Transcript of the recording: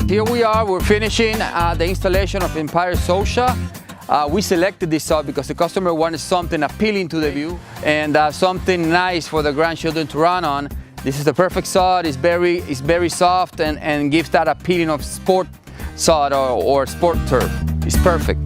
Here we are, we're finishing the installation of Empire Socha. We selected this sod because the customer wanted something appealing to the view and something nice for the grandchildren to run on. This is the perfect sod. It's very soft and gives that appealing of sport sod or sport turf. It's perfect.